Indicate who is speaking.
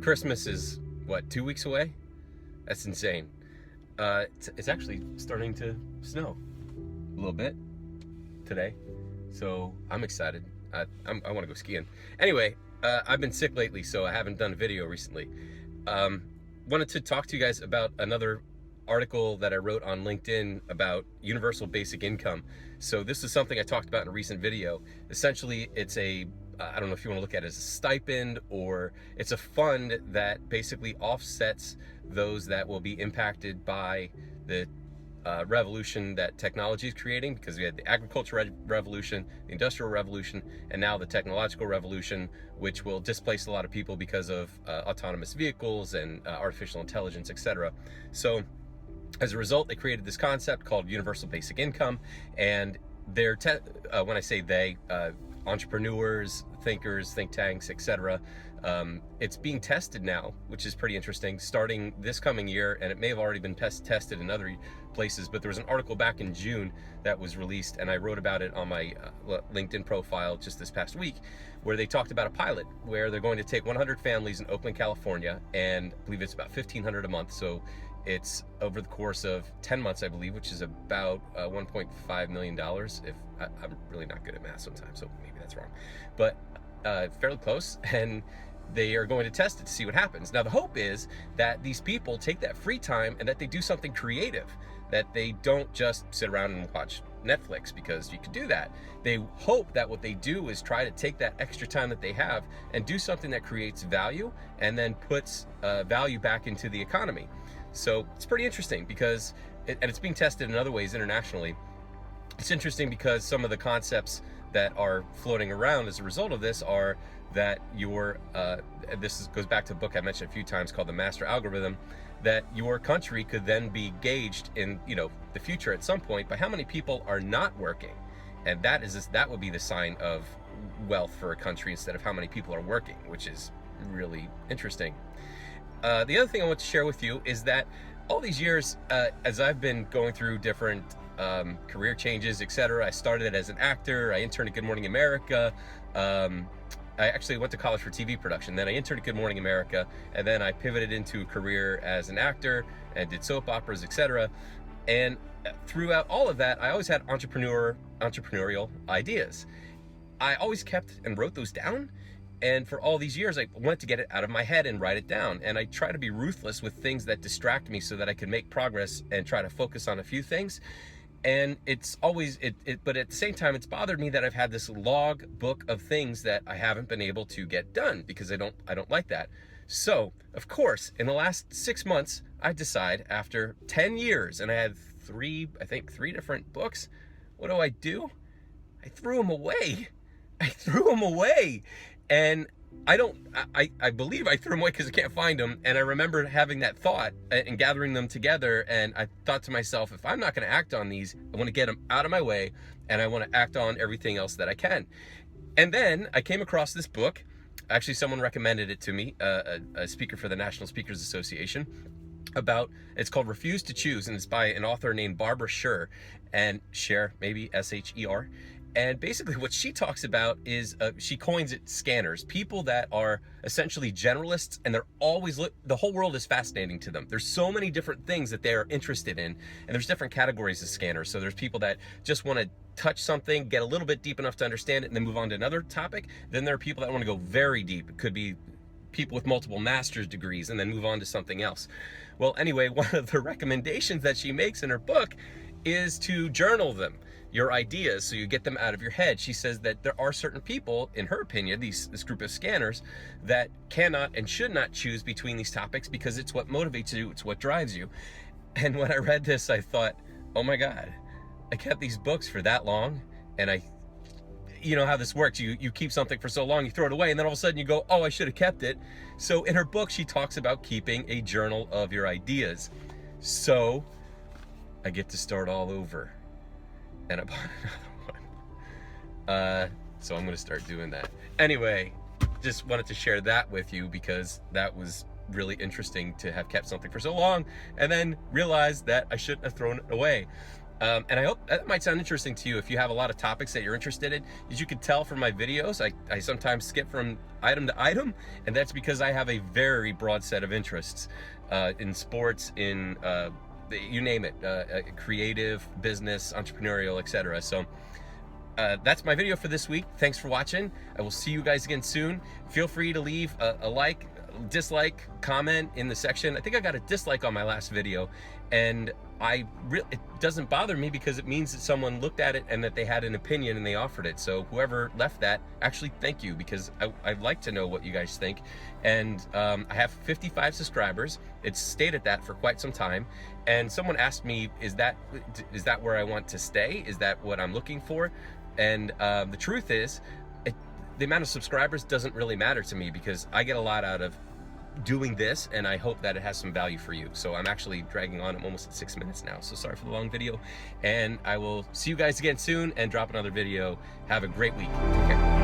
Speaker 1: Christmas is, what, 2 weeks away? That's insane. It's actually starting to snow a little bit today, so I'm excited. I want to go skiing. Anyway, I've been sick lately, so I haven't done a video recently. Wanted to talk to you guys about another article that I wrote on LinkedIn about universal basic income. So this is something I talked about in a recent video. Essentially, it's a I don't know if you want to look at it as a stipend, or it's a fund that basically offsets those that will be impacted by the revolution that technology is creating, because we had the agricultural revolution, the industrial revolution, and now the technological revolution, which will displace a lot of people because of autonomous vehicles and artificial intelligence, etc. So as a result, they created this concept called universal basic income, and they're when I say they, entrepreneurs, thinkers, think tanks, etc. It's being tested now, which is pretty interesting, starting this coming year, and it may have already been tested in other places, but there was an article back in June that was released, and I wrote about it on my LinkedIn profile just this past week, where they talked about a pilot where they're going to take 100 families in Oakland, California, and I believe it's about $1,500 a month. So it's over the course of 10 months, I believe, which is about $1.5 million. If I'm really not good at math sometimes, so maybe that's wrong, but fairly close. And they are going to test it to see what happens. Now, the hope is that these people take that free time and that they do something creative, that they don't just sit around and watch Netflix, because you could do that. They hope that what they do is try to take that extra time that they have and do something that creates value and then puts value back into the economy. So it's pretty interesting because, and it's being tested in other ways internationally. It's interesting because some of the concepts that are floating around as a result of this are that goes back to a book I mentioned a few times called The Master Algorithm, that your country could then be gauged in the future at some point by how many people are not working, and that would be the sign of wealth for a country instead of how many people are working, which is really interesting. The other thing I want to share with you is that all these years, as I've been going through different career changes, etc. I started as an actor. I interned at Good Morning America. I actually went to college for TV production. Then I interned at Good Morning America, and then I pivoted into a career as an actor and did soap operas, etc. And throughout all of that, I always had entrepreneurial ideas. I always kept and wrote those down. And for all these years, I wanted to get it out of my head and write it down. And I try to be ruthless with things that distract me so that I can make progress and try to focus on a few things. And it's always, but at the same time, it's bothered me that I've had this log book of things that I haven't been able to get done because I don't like that. So, of course, in the last 6 months, I decide after 10 years, and I had three different books, what do? I threw them away. And I believe I threw them away because I can't find them. And I remember having that thought and gathering them together. And I thought to myself, if I'm not going to act on these, I want to get them out of my way, and I want to act on everything else that I can. And then I came across this book. Actually, someone recommended it to me, a speaker for the National Speakers Association. It's called Refuse to Choose, and it's by an author named Barbara Sher, and Sher, maybe S-H-E-R. And basically what she talks about is, she coins it scanners, people that are essentially generalists, and they're always, the whole world is fascinating to them. There's so many different things that they're interested in, and there's different categories of scanners. So there's people that just want to touch something, get a little bit deep enough to understand it, and then move on to another topic. Then there are people that want to go very deep. It could be people with multiple master's degrees and then move on to something else. Well, anyway, one of the recommendations that she makes in her book is to journal them, your ideas, so you get them out of your head. She says that there are certain people, in her opinion, this group of scanners, that cannot and should not choose between these topics because it's what motivates you, it's what drives you. And when I read this, I thought, oh my God, I kept these books for that long, and you know how this works. You keep something for so long, you throw it away, and then all of a sudden you go, oh, I should have kept it. So in her book, she talks about keeping a journal of your ideas. So I get to start all over. And I bought another one. So I'm going to start doing that. Anyway, just wanted to share that with you because that was really interesting to have kept something for so long and then realized that I shouldn't have thrown it away. And I hope that might sound interesting to you if you have a lot of topics that you're interested in. As you can tell from my videos, I sometimes skip from item to item, and that's because I have a very broad set of interests in sports, in you name it, creative, business, entrepreneurial, etc. So that's my video for this week. Thanks for watching. I will see you guys again soon. Feel free to leave a like, dislike, comment in the section. I think I got a dislike on my last video, and it doesn't bother me because it means that someone looked at it and that they had an opinion and they offered it. So whoever left that, actually thank you, because I'd like to know what you guys think. And I have 55 subscribers. It's stayed at that for quite some time. And someone asked me, is that where I want to stay? Is that what I'm looking for? And the truth is, the amount of subscribers doesn't really matter to me, because I get a lot out of doing this, and I hope that it has some value for you. So I'm actually dragging on. I'm almost at 6 minutes now, so sorry for the long video, and I will see you guys again soon and drop another video. Have a great week. Take care.